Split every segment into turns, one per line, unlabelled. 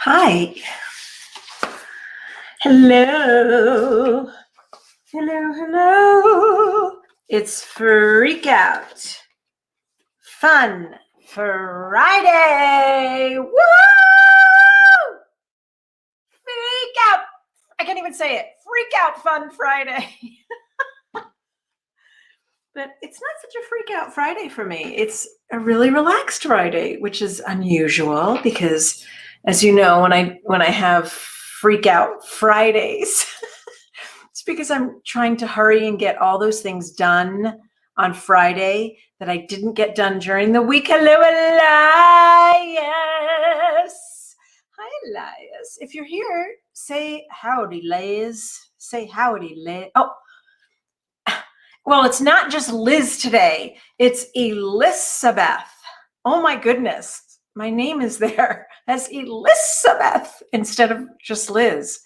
Hi. Hello. Hello. It's Freak Out Fun Friday. Woo! Freak Out. I can't even say it. Freak Out Fun Friday. But it's not such a freak out Friday for me. It's a really relaxed Friday, which is unusual because, as you know, when I have freak out Fridays, it's because I'm trying to hurry and get all those things done on Friday that I didn't get done during the week. Hello, Elias. Hi, Elias. If you're here, say howdy, Liz. Say howdy, Liz. Oh. Well, it's not just Liz today. It's Elizabeth. Oh my goodness. My name is there as Elizabeth instead of just Liz,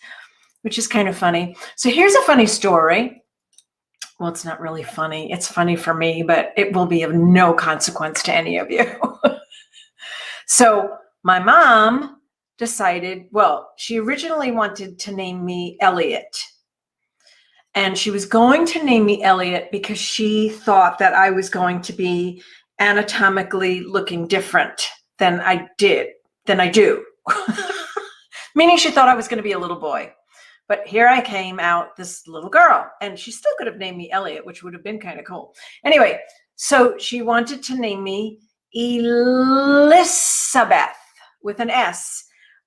which is kind of funny. So here's a funny story. Well, it's not really funny. It's funny for me, but it will be of no consequence to any of you. So my mom decided, well, she originally wanted to name me Elliot. And she was going to name me Elliot because she thought that I was going to be anatomically looking different than I do. Meaning she thought I was going to be a little boy. But here I came out, this little girl, and she still could have named me Elliot, which would have been kind of cool. Anyway, so she wanted to name me Elizabeth with an S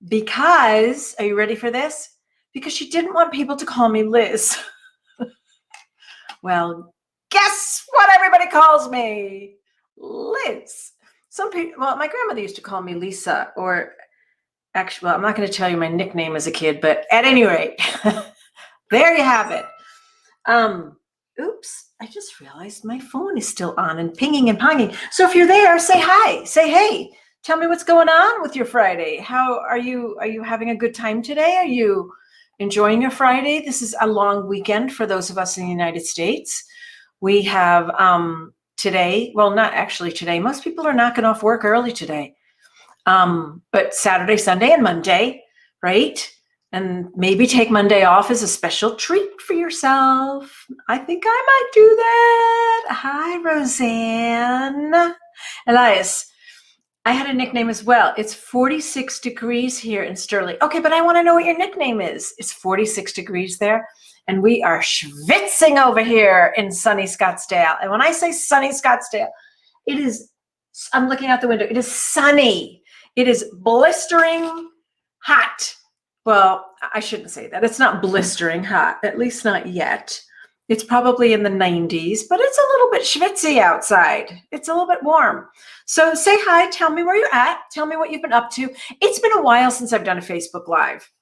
because, are you ready for this? Because she didn't want people to call me Liz. Well, guess what everybody calls me? Liz. Some people, well, my grandmother used to call me Lisa, or actually, well, I'm not going to tell you my nickname as a kid, but at any rate, there you have it. Oops, I just realized my phone is still on and pinging and ponging. So if you're there, say hi, say hey, tell me what's going on with your Friday. How are you? Are you having a good time today? Are you enjoying your Friday? This is a long weekend for those of us in the United States. We have today, well, not actually today. Most people are knocking off work early today. But Saturday, Sunday, and Monday, right? And maybe take Monday off as a special treat for yourself. I think I might do that. Hi, Roseanne. Elias, I had a nickname as well. It's 46 degrees here in Sterling. Okay, but I want to know what your nickname is. It's 46 degrees there, and we are schwitzing over here in sunny Scottsdale. And when I say sunny Scottsdale, it is, I'm looking out the window, it is sunny. It is blistering hot. Well, I shouldn't say that. It's not blistering hot, at least not yet. It's probably in the 90s, but it's a little bit schwitzy outside. It's a little bit warm. So say hi, tell me where you're at, tell me what you've been up to. It's been a while since I've done a Facebook Live.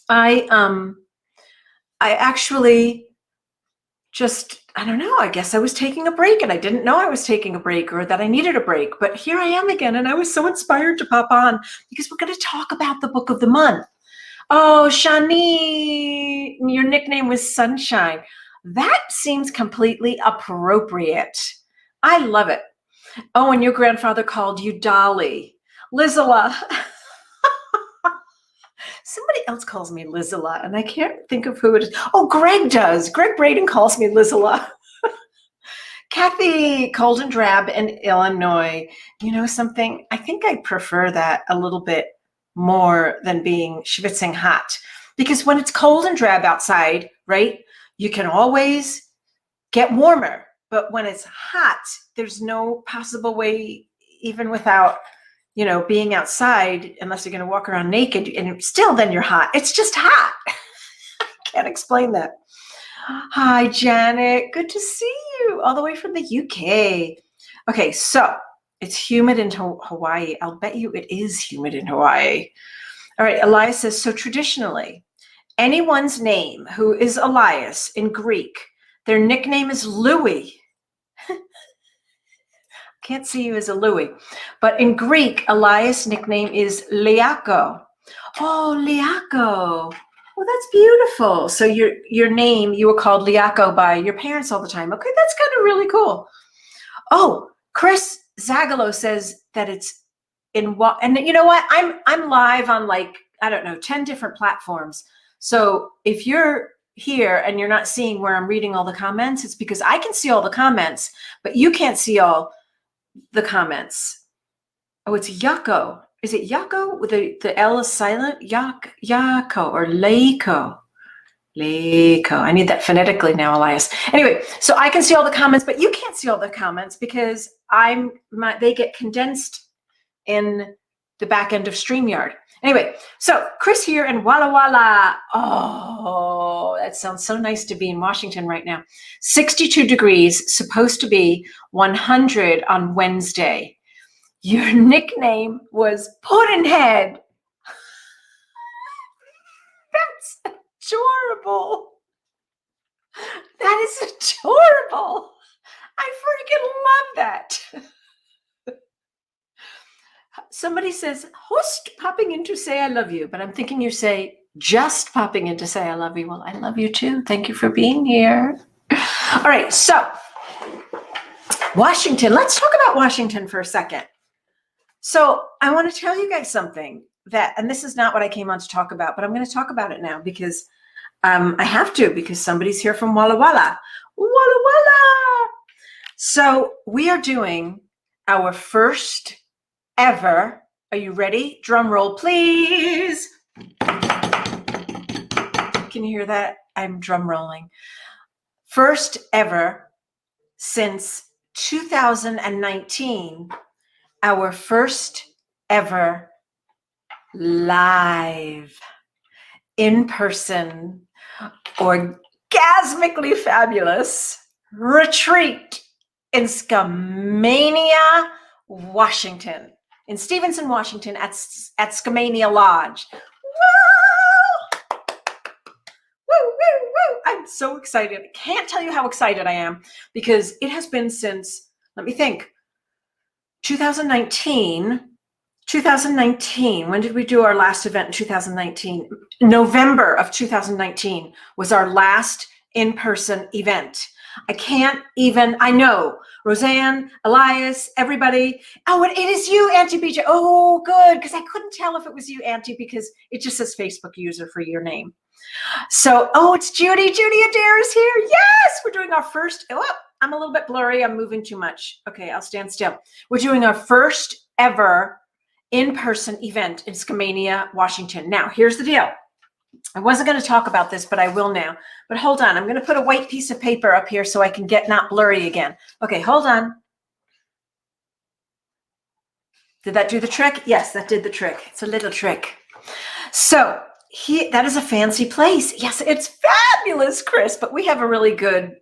I actually just, I don't know, I guess I was taking a break and I didn't know I was taking a break or that I needed a break, but here I am again and I was so inspired to pop on because we're going to talk about the book of the month. Oh, Shani, your nickname was Sunshine. That seems completely appropriate. I love it. Oh, and your grandfather called you Dolly. Lizala. Somebody else calls me Lizala, and I can't think of who it is. Oh, Greg does. Greg Braden calls me Lizala. Kathy, cold and drab in Illinois. You know something? I think I prefer that a little bit more than being schwitzing hot. Because when it's cold and drab outside, right, you can always get warmer. But when it's hot, there's no possible way, even without, you know, being outside, unless you're going to walk around naked, and still then you're hot. It's just hot. I can't explain that. Hi, Janet. Good to see you all the way from the UK. Okay, so it's humid in Hawaii. I'll bet you it is humid in Hawaii. All right, Elias says, so traditionally, anyone's name who is Elias in Greek, their nickname is Louis. Can't see you as a Louis. But in Greek, Elias' nickname is Liako. Oh, Liako. Well, that's beautiful. So your name, you were called Liako by your parents all the time. Okay, that's kind of really cool. Oh, Chris Zagalo says that it's in what, and you know what? I'm live on like I don't know, 10 different platforms. So if you're here and you're not seeing where I'm reading all the comments, it's because I can see all the comments, but you can't see all the comments. Oh, it's Yako. Is it Yako? With the L is silent? Yako or Leiko. Leiko. I need that phonetically now, Elias. Anyway, so I can see all the comments, but you can't see all the comments because they get condensed in the back end of StreamYard. Anyway, so Chris here in Walla Walla. Oh, that sounds so nice to be in Washington right now. 62 degrees, supposed to be 100 on Wednesday. Your nickname was Puddinhead. That's adorable. That is adorable. I freaking love that. Somebody says, host popping in to say I love you, but I'm thinking you say just popping in to say I love you. Well, I love you too. Thank you for being here. All right, so Washington. Let's talk about Washington for a second. So I want to tell you guys something and this is not what I came on to talk about, but I'm going to talk about it now because I have to, because somebody's here from Walla Walla. Walla Walla. So we are doing our first ever, are you ready? Drum roll, please. Can you hear that? I'm drum rolling. First ever since 2019, our first ever live, in-person, orgasmically fabulous retreat in Skamania, Washington. In Stevenson, Washington, at Skamania Lodge. Woo! Woo, woo, woo! I'm so excited. I can't tell you how excited I am because it has been since, let me think, 2019. When did we do our last event in 2019? November of 2019 was our last in-person event. I know, Roseanne, Elias, everybody. Oh, and it is you, Auntie BJ. Oh, good, because I couldn't tell if it was you, Auntie, because it just says Facebook user for your name. So, it's Judy. Judy Adair is here. Yes, we're doing our first, I'm a little bit blurry. I'm moving too much. Okay, I'll stand still. We're doing our first ever in-person event in Skamania, Washington. Now, here's the deal. I wasn't going to talk about this, but I will now. But hold on. I'm going to put a white piece of paper up here so I can get not blurry again. Okay, hold on. Did that do the trick? Yes, that did the trick. It's a little trick. So that is a fancy place. Yes, it's fabulous, Chris, but we have a really good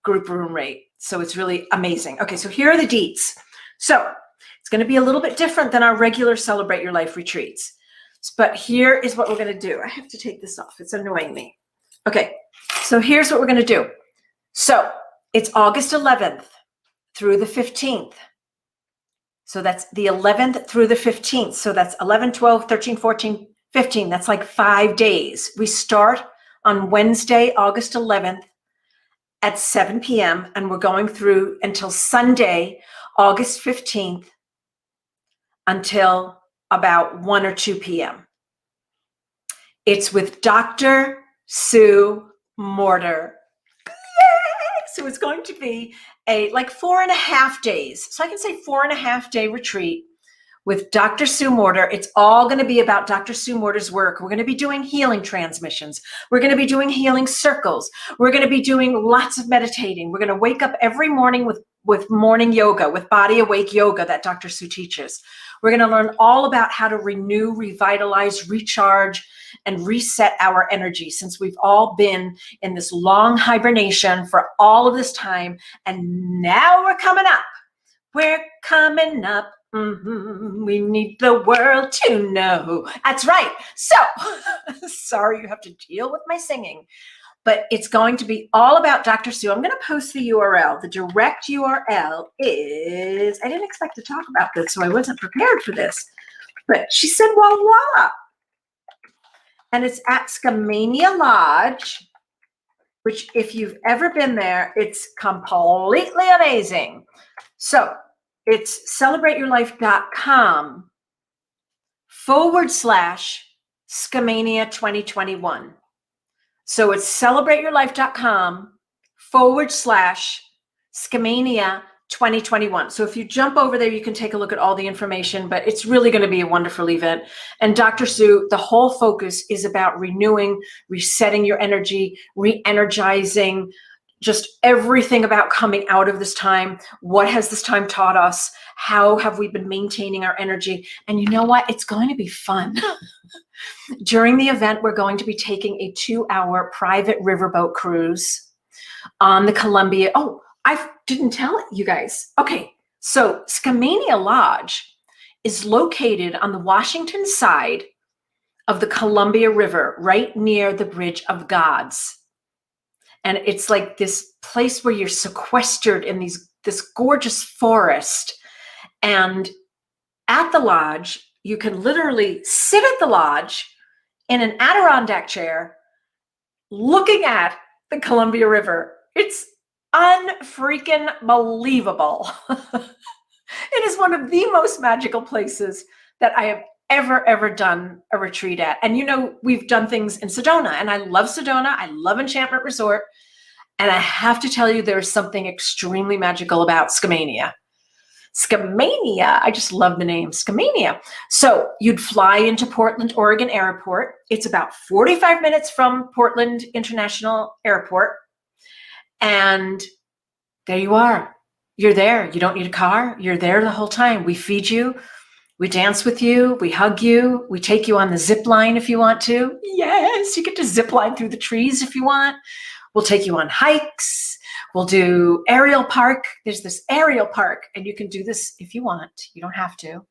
group room rate. So it's really amazing. Okay, so here are the deets. So it's going to be a little bit different than our regular Celebrate Your Life retreats. But here is what we're going to do. I have to take this off. It's annoying me. Okay, so here's what we're going to do. So it's August 11th through the 15th. So that's the 11th through the 15th. So that's 11, 12, 13, 14, 15. That's like 5 days. We start on Wednesday, August 11th at 7 p.m. and we're going through until Sunday, August 15th until about 1 or 2 p.m. It's with Dr. Sue Morter. Yay! So it's going to be a 4.5 days. So I can say 4.5 day retreat with Dr. Sue Morter. It's all going to be about Dr. Sue Morter's work. We're going to be doing healing transmissions. We're going to be doing healing circles. We're going to be doing lots of meditating. We're going to wake up every morning with morning yoga, with body awake yoga that Dr. Sue teaches. We're going to learn all about how to renew, revitalize, recharge, and reset our energy since we've all been in this long hibernation for all of this time. And now we're coming up. We're coming up. We need the world to know. That's right. So, sorry you have to deal with my singing. But it's going to be all about Dr. Sue. I'm going to post the URL. The direct URL is, I didn't expect to talk about this, so I wasn't prepared for this. But she said, voila. And it's at Skamania Lodge, which if you've ever been there, it's completely amazing. So it's celebrateyourlife.com /Skamania 2021. So it's celebrateyourlife.com/Skamania 2021. So if you jump over there, you can take a look at all the information, but it's really going to be a wonderful event. And Dr. Sue, the whole focus is about renewing, resetting your energy, re-energizing, just everything about coming out of this time. What has this time taught us? How have we been maintaining our energy? And you know what? It's going to be fun. During the event, we're going to be taking a 2-hour private riverboat cruise on the Columbia. Oh, I didn't tell you guys. Okay, so Skamania Lodge is located on the Washington side of the Columbia River, right near the Bridge of Gods. And it's like this place where you're sequestered in this gorgeous forest. And at the lodge, you can literally sit at the lodge in an Adirondack chair looking at the Columbia River. It's unfreaking believable. It is one of the most magical places that I have ever done a retreat at. And you know, we've done things in Sedona, and I love Sedona. I love Enchantment Resort. And I have to tell you, there's something extremely magical about Skamania. Skamania, I just love the name, Skamania. So you'd fly into Portland, Oregon Airport. It's about 45 minutes from Portland International Airport. And there you are. You're there. You don't need a car. You're there the whole time. We feed you. We dance with you. We hug you. We take you on the zip line if you want to. Yes, you get to zip line through the trees if you want. We'll take you on hikes. We'll do aerial park. There's this aerial park, and you can do this if you want. You don't have to.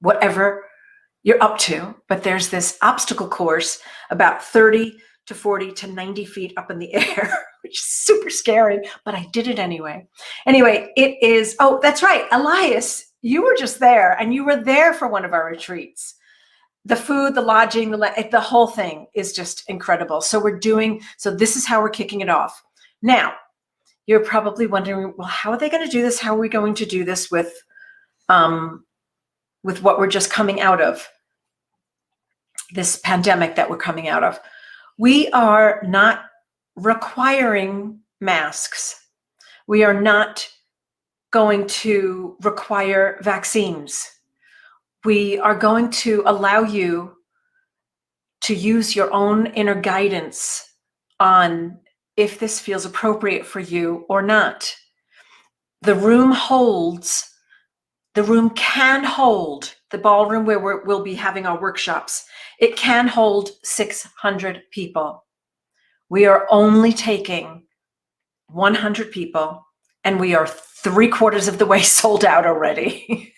Whatever you're up to. But there's this obstacle course about 30 to 40 to 90 feet up in the air, which is super scary, but I did it anyway. Anyway, it is, oh, that's right, Elias, you were just there, and you were there for one of our retreats. The food, the lodging, the whole thing is just incredible. So this is how we're kicking it off. Now, you're probably wondering, well, how are they going to do this? How are we going to do this with what we're just coming out of, this pandemic that we're coming out of? We are not requiring masks. We are not going to require vaccines. We are going to allow you to use your own inner guidance on if this feels appropriate for you or not. The room can hold, the ballroom where we'll be having our workshops, it can hold 600 people. We are only taking 100 people, and we are 3/4 of the way sold out already.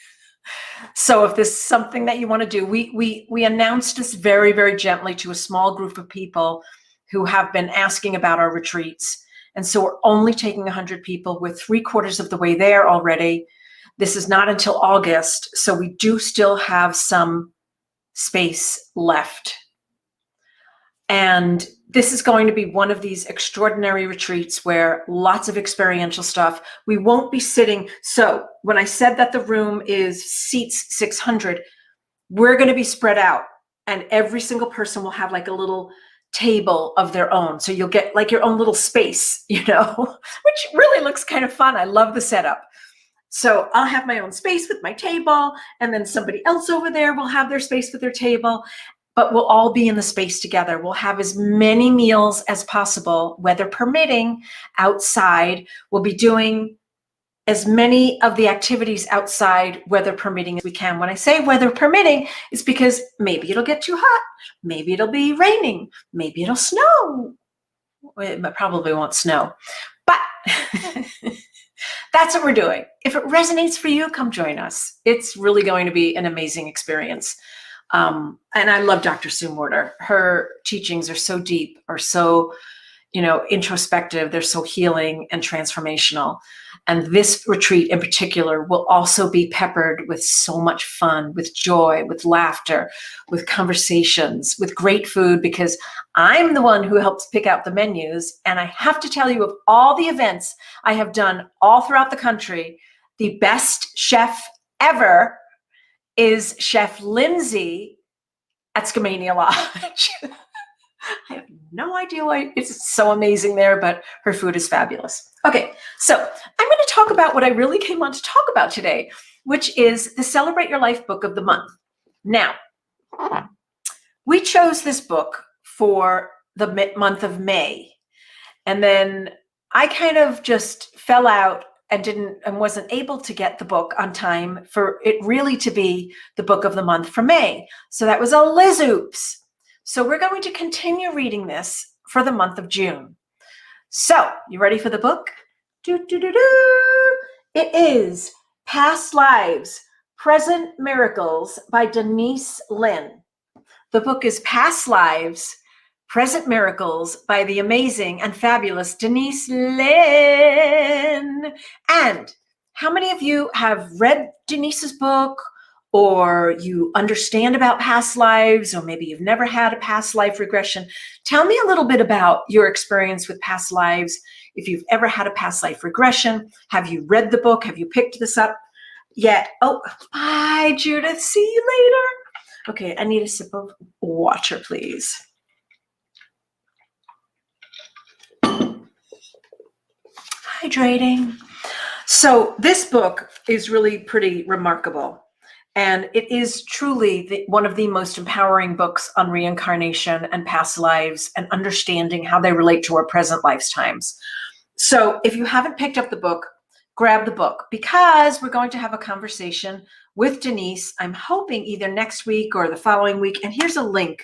So if this is something that you want to do, we announced this very, very gently to a small group of people who have been asking about our retreats. And so we're only taking 100 people. We're 3/4 of the way there already. This is not until August, so we do still have some space left. And this is going to be one of these extraordinary retreats where lots of experiential stuff. We won't be sitting. So when I said that the room seats 600, we're going to be spread out, and every single person will have like a little table of their own. So you'll get like your own little space, which really looks kind of fun. I love the setup. So I'll have my own space with my table, and then somebody else over there will have their space with their table, but we'll all be in the space together. We'll have as many meals as possible, weather permitting, outside. We'll be doing as many of the activities outside, weather permitting, as we can. When I say weather permitting, it's because maybe it'll get too hot. Maybe it'll be raining. Maybe it'll snow. It probably won't snow, but that's what we're doing. If it resonates for you, come join us. It's really going to be an amazing experience. And I love Dr. Sue Morter. Her teachings are so deep, are so, introspective. They're so healing and transformational. And this retreat in particular will also be peppered with so much fun, with joy, with laughter, with conversations, with great food, because I'm the one who helps pick out the menus. And I have to tell you, of all the events I have done all throughout the country, the best chef ever is Chef Lindsay at Skamania Lodge. I have no idea why it's so amazing there, but her food is fabulous. Okay, so I'm going to talk about what I really came on to talk about today, which is the Celebrate Your Life book of the month. Now, we chose this book for the month of May, and then I kind of just fell out and wasn't able to get the book on time for it really to be the book of the month for May. So that was a Liz oops. So we're going to continue reading this for the month of June. So you ready for the book? It is Past Lives, Present Miracles by Denise Linn. The book is Past Lives, Present Miracles by the amazing and fabulous Denise Linn. And how many of you have read Denise's book, or you understand about past lives, or maybe you've never had a past life regression? Tell me a little bit about your experience with past lives. If you've ever had a past life regression, have you read the book? Have you picked this up yet? Oh, bye, Judith. See you later. Okay, I need a sip of water, please. Hydrating. So this book is really pretty remarkable. And it is truly one of the most empowering books on reincarnation and past lives and understanding how they relate to our present lifetimes. So if you haven't picked up the book, grab the book, because we're going to have a conversation with Denise. I'm hoping either next week or the following week. And here's a link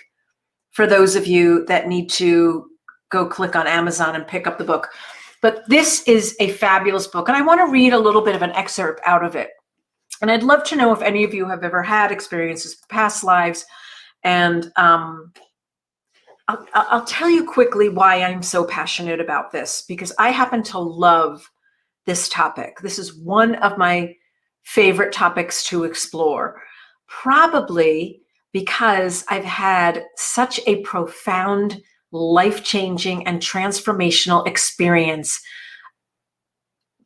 for those of you that need to go click on Amazon and pick up the book. But this is a fabulous book. And I want to read a little bit of an excerpt out of it. And I'd love to know if any of you have ever had experiences with past lives. And I'll tell you quickly why I'm so passionate about this, because I happen to love this topic. This is one of my favorite topics to explore, probably because I've had such a profound, life-changing, and transformational experience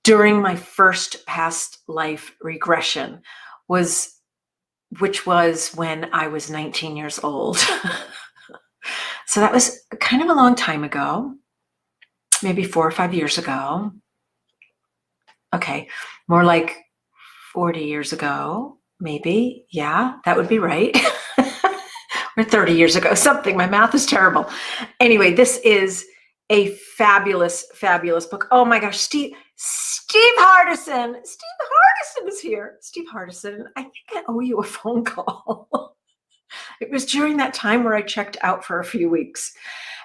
during my first past life regression, which was when I was 19 years old. So that was kind of a long time ago, maybe 4 or 5 years ago. Okay, more like 40 years ago, maybe. Yeah, that would be right. Or 30 years ago, something. My math is terrible. Anyway, this is a fabulous, fabulous book. Oh my gosh, Steve Hardison. Steve Hardison is here. Steve Hardison, I think I owe you a phone call. It was during that time where I checked out for a few weeks.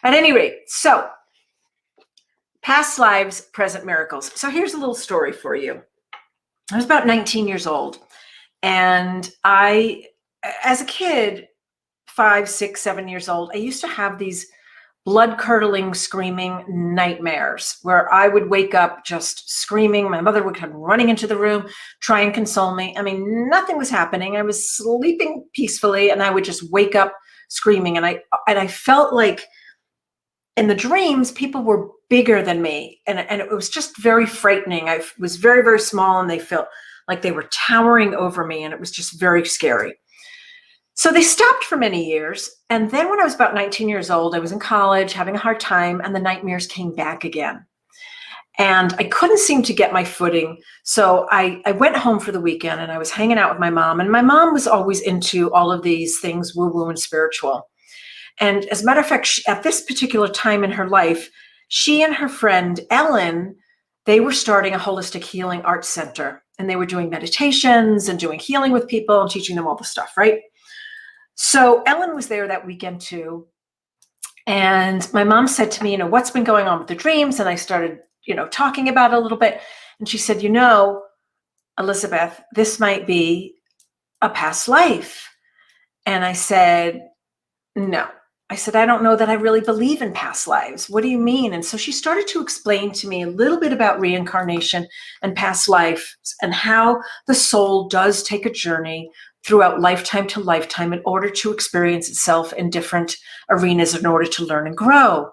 At any rate, so past lives, present miracles. So here's a little story for you. I was about 19 years old, and I, as a kid, 5, 6, 7 years old, I used to have these blood-curdling, screaming nightmares where I would wake up just screaming. My mother would come running into the room, try and console me. I mean, nothing was happening. I was sleeping peacefully, and I would just wake up screaming. And I felt like in the dreams, people were bigger than me. And it was just very frightening. I was very, very small, and they felt like they were towering over me, and it was just very scary. So they stopped for many years. And then when I was about 19 years old, I was in college having a hard time, and the nightmares came back again. And I couldn't seem to get my footing. So I went home for the weekend, and I was hanging out with my mom. And my mom was always into all of these things, woo-woo and spiritual. And as a matter of fact, at this particular time in her life, she and her friend Ellen, they were starting a holistic healing arts center. And they were doing meditations and doing healing with people and teaching them all the stuff, right? So Ellen was there that weekend too. And my mom said to me, what's been going on with the dreams? And I started, talking about it a little bit. And she said, Elizabeth, this might be a past life. And I said, no. I said, I don't know that I really believe in past lives. What do you mean? And so she started to explain to me a little bit about reincarnation and past lives and how the soul does take a journey throughout lifetime to lifetime in order to experience itself in different arenas in order to learn and grow.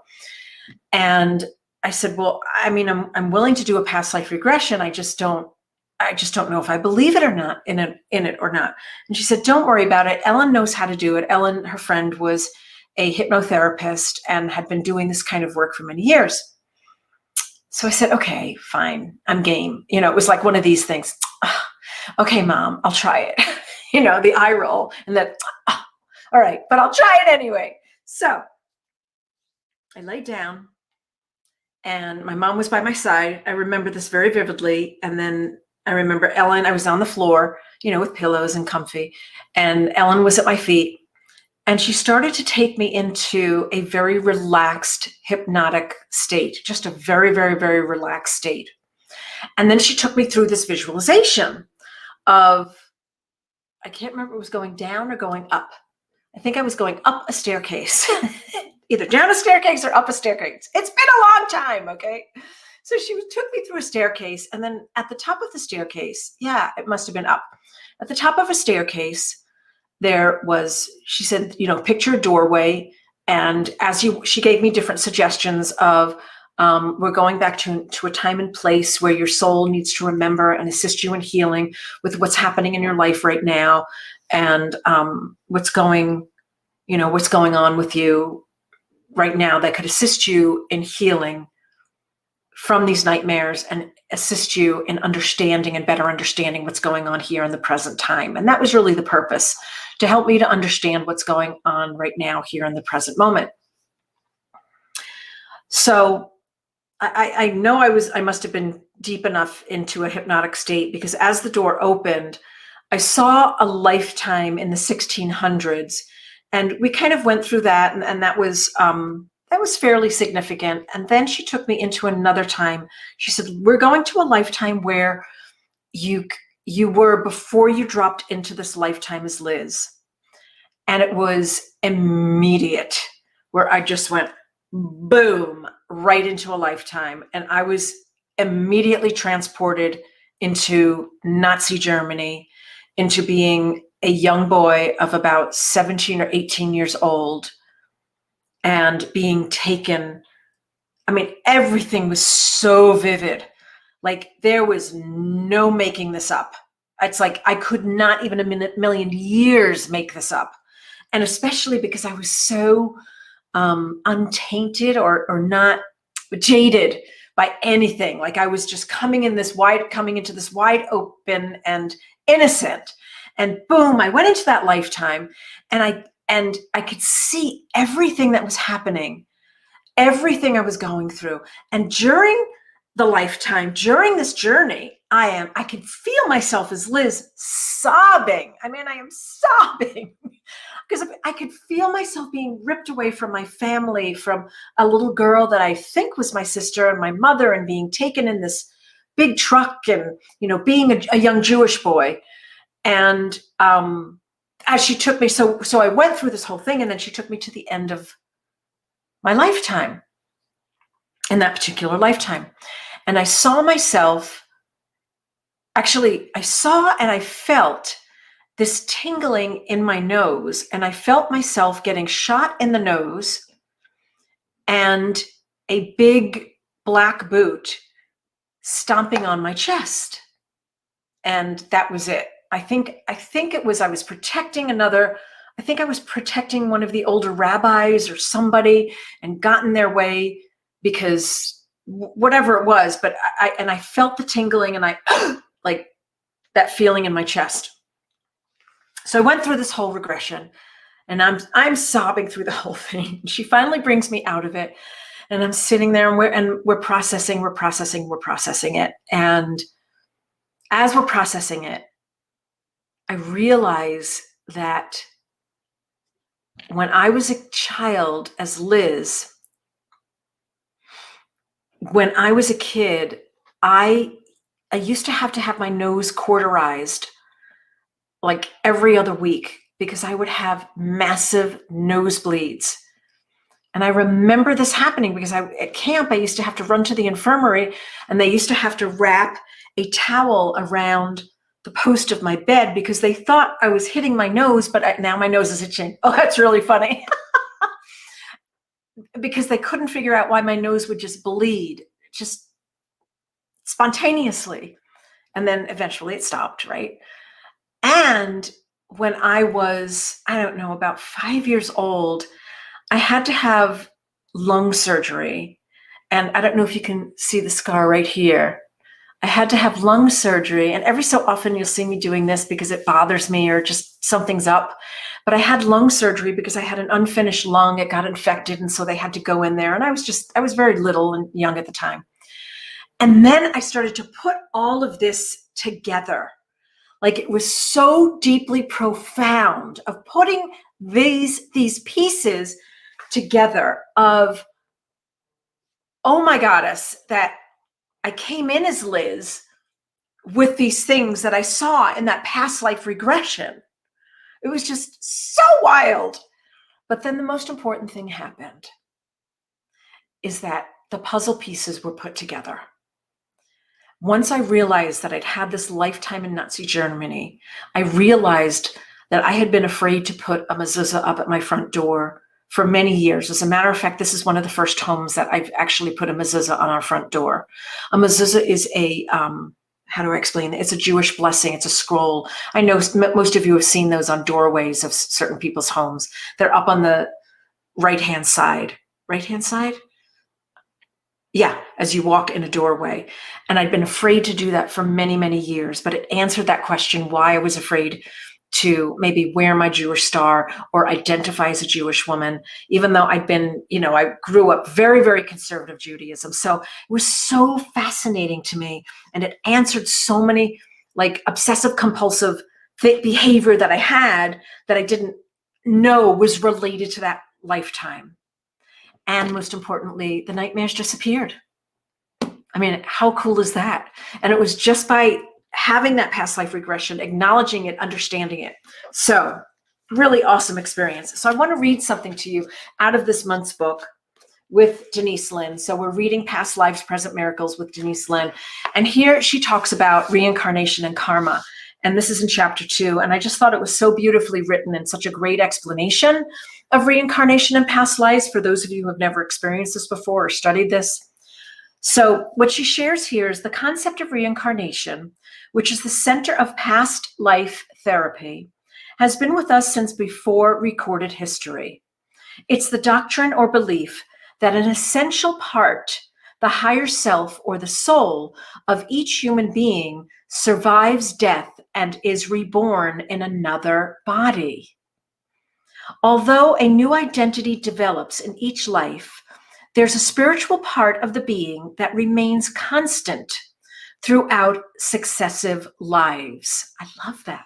And I said, well, I'm willing to do a past life regression. I just don't I just don't know if I believe it or not, in it or not. And she said, don't worry about it. Ellen knows how to do it. Ellen, her friend, was a hypnotherapist and had been doing this kind of work for many years. So I said, okay, fine, I'm game. It was like one of these things. Okay, Mom, I'll try it. The eye roll and then, all right, but I'll try it anyway. So I laid down and my mom was by my side. I remember this very vividly. And then I remember Ellen, I was on the floor, with pillows and comfy, and Ellen was at my feet. And she started to take me into a very relaxed, hypnotic state, just a very, very, very relaxed state. And then she took me through this visualization of, I can't remember if it was going down or going up. I think I was going up a staircase, either down a staircase or up a staircase. It's been a long time, okay? So she took me through a staircase, and then at the top of the staircase, yeah, it must have been up. At the top of a staircase, there was, she said, picture a doorway. And she gave me different suggestions of, we're going back to a time and place where your soul needs to remember and assist you in healing with what's happening in your life right now. And what's going on with you right now that could assist you in healing from these nightmares and assist you in understanding and better understanding what's going on here in the present time. And that was really the purpose, to help me to understand what's going on right now here in the present moment. So I know I must have been deep enough into a hypnotic state, because as the door opened, I saw a lifetime in the 1600s, and we kind of went through that, and that was fairly significant. And then she took me into another time. She said, we're going to a lifetime where you were before you dropped into this lifetime as Liz. And it was immediate, where I just went boom, right into a lifetime. And I was immediately transported into Nazi Germany, into being a young boy of about 17 or 18 years old, and being taken. I mean, everything was so vivid. Like, there was no making this up. It's like I could not even in a million years make this up. And especially because I was so untainted or not jaded by anything. Like, I was just coming into this wide open and innocent. And boom, I went into that lifetime, and I could see everything that was happening, everything I was going through. And during the lifetime, during this journey, I could feel myself as Liz sobbing. I mean, I am sobbing because I could feel myself being ripped away from my family, from a little girl that I think was my sister and my mother, and being taken in this big truck, and, being a young Jewish boy. And as she took me, so I went through this whole thing, and then she took me to the end of my lifetime, in that particular lifetime. And I saw myself, actually, I saw and I felt this tingling in my nose, and I felt myself getting shot in the nose, and a big black boot stomping on my chest. And that was it. I think it was, I was protecting one of the older rabbis or somebody, and got in their way, because whatever it was, but I felt the tingling, and I like that feeling in my chest. So I went through this whole regression, and I'm sobbing through the whole thing. She finally brings me out of it, and I'm sitting there, and we're processing it. And as we're processing it, I realize that when I was a child as Liz, when I was a kid, I used to have my nose cauterized like every other week, because I would have massive nosebleeds. And I remember this happening because at camp, I used to have to run to the infirmary, and they used to have to wrap a towel around the post of my bed, because they thought I was hitting my nose, but now my nose is itching. Oh, that's really funny. Because they couldn't figure out why my nose would just bleed, just spontaneously. And then eventually it stopped, right? And when I was, I don't know, about 5 years old, I had to have lung surgery. And I don't know if you can see the scar right here. I had to have lung surgery. And every so often you'll see me doing this because it bothers me or just something's up. But I had lung surgery because I had an unfinished lung. It got infected. And so they had to go in there. And I was very little and young at the time. And then I started to put all of this together. Like it was so deeply profound of putting these pieces together of, oh my goddess, that I came in as Liz with these things that I saw in that past life regression. It was just so wild. But then the most important thing happened is that the puzzle pieces were put together. Once I realized that I'd had this lifetime in Nazi Germany, I realized that I had been afraid to put a mezuzah up at my front door for many years. As a matter of fact, this is one of the first homes that I've actually put a mezuzah on our front door. A mezuzah is a, how do I explain it? It's a Jewish blessing. It's a scroll. I know most of you have seen those on doorways of certain people's homes. They're up on the right-hand side. Right-hand side? Yeah, as you walk in a doorway. And I'd been afraid to do that for many, many years, but it answered that question, why I was afraid to maybe wear my Jewish star or identify as a Jewish woman, even though I'd been, I grew up very, very conservative Judaism. So it was so fascinating to me. And it answered so many like obsessive compulsive behavior that I had that I didn't know was related to that lifetime. And most importantly, the nightmares disappeared. I mean, how cool is that? And it was just by having that past life regression, acknowledging it, understanding it. So really awesome experience. So I want to read something to you out of this month's book with Denise Linn. So we're reading Past Lives, Present Miracles with Denise Linn. And here she talks about reincarnation and karma. And this is in chapter 2. And I just thought it was so beautifully written and such a great explanation of reincarnation and past lives for those of you who have never experienced this before or studied this. So what she shares here is the concept of reincarnation, which is the center of past life therapy, has been with us since before recorded history. It's the doctrine or belief that an essential part, the higher self or the soul of each human being, survives death and is reborn in another body. Although a new identity develops in each life, there's a spiritual part of the being that remains constant throughout successive lives. I love that.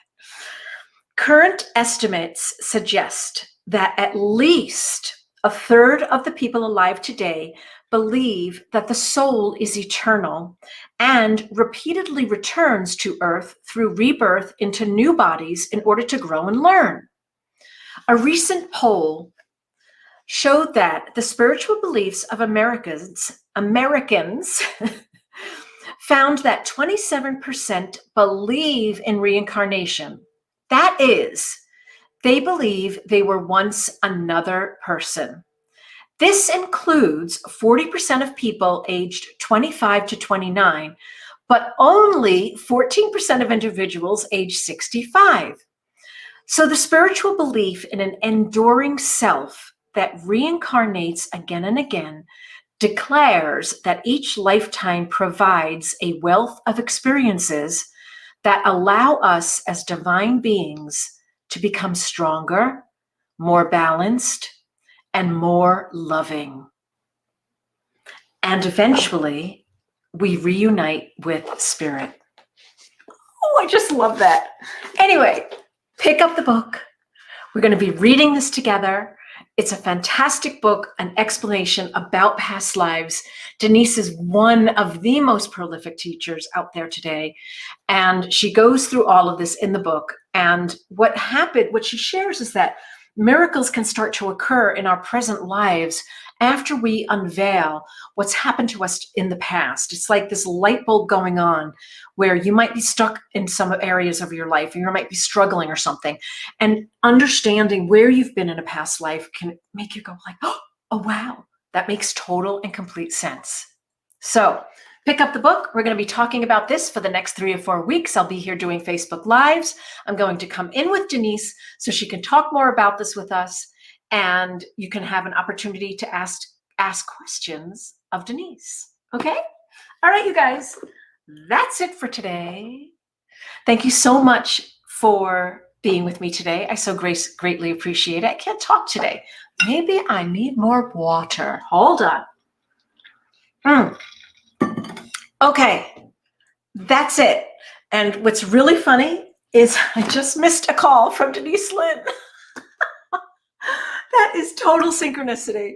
Current estimates suggest that at least a third of the people alive today believe that the soul is eternal and repeatedly returns to Earth through rebirth into new bodies in order to grow and learn. A recent poll showed that the spiritual beliefs of Americans found that 27% believe in reincarnation. That is, they believe they were once another person. This includes 40% of people aged 25 to 29, but only 14% of individuals aged 65. So the spiritual belief in an enduring self that reincarnates again and again declares that each lifetime provides a wealth of experiences that allow us as divine beings to become stronger, more balanced, and more loving. And eventually, we reunite with spirit. Oh, I just love that. Anyway, pick up the book. We're going to be reading this together. It's a fantastic book, an explanation about past lives. Denise is one of the most prolific teachers out there today, and she goes through all of this in the book. And what she shares is that miracles can start to occur in our present lives after we unveil what's happened to us in the past. It's like this light bulb going on where you might be stuck in some areas of your life, or you might be struggling or something. And understanding where you've been in a past life can make you go like, oh wow, that makes total and complete sense. So Pick up the book. We're going to be talking about this for the next 3 or 4 weeks. I'll be here doing Facebook Lives. I'm going to come in with Denise so she can talk more about this with us, and you can have an opportunity to ask questions of Denise. Okay? All right, you guys. That's it for today. Thank you so much for being with me today. I so greatly appreciate it. I can't talk today. Maybe I need more water. Hold on. Okay, that's it. And what's really funny is I just missed a call from Denise Linn. That is total synchronicity.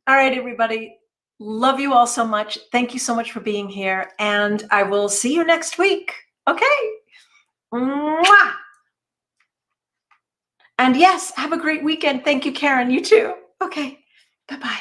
All right, everybody. Love you all so much. Thank you so much for being here. And I will see you next week. Okay. Mwah! And yes, have a great weekend. Thank you, Karen. You too. Okay. Bye-bye.